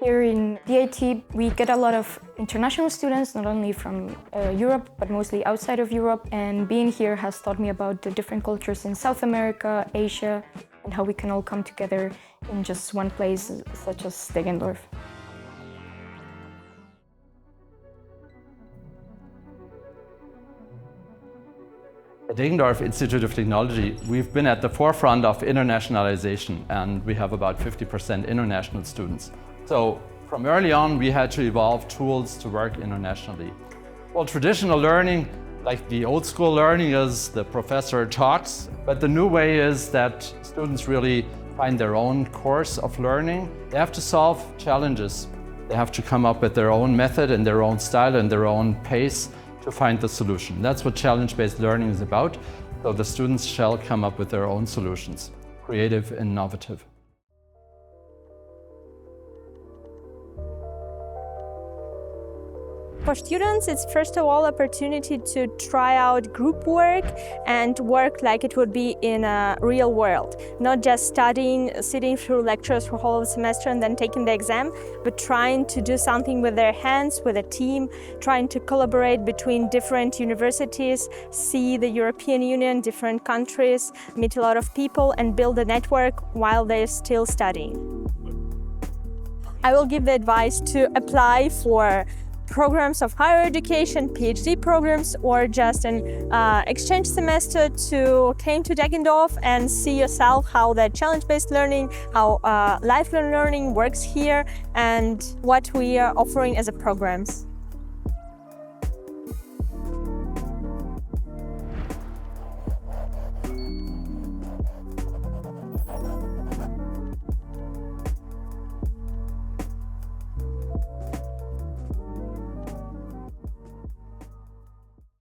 Here in DIT, we get a lot of international students, not only from Europe, but mostly outside of Europe. And being here has taught me about the different cultures in South America, Asia, and how we can all come together in just one place, such as Deggendorf. At Deggendorf Institute of Technology, we've been at the forefront of internationalization, and we have about 50% international students. So from early on, we had to evolve tools to work internationally. Well, traditional learning, like the old school learning, is the professor talks, but the new way is that students really find their own course of learning. They have to solve challenges. They have to come up with their own method and their own style and their own pace to find the solution. That's what challenge-based learning is about. So the students shall come up with their own solutions, creative and innovative. For students, it's first of all opportunity to try out group work and work like it would be in a real world. Not just studying, sitting through lectures for whole semester and then taking the exam, but trying to do something with their hands, with a team, trying to collaborate between different universities, see the European Union, different countries, meet a lot of people and build a network while they're still studying. I will give the advice to apply for programs of higher education, PhD programs, or just an exchange semester to came to Deggendorf and see yourself how the challenge-based learning, how lifelong learning works here, and what we are offering as a programs.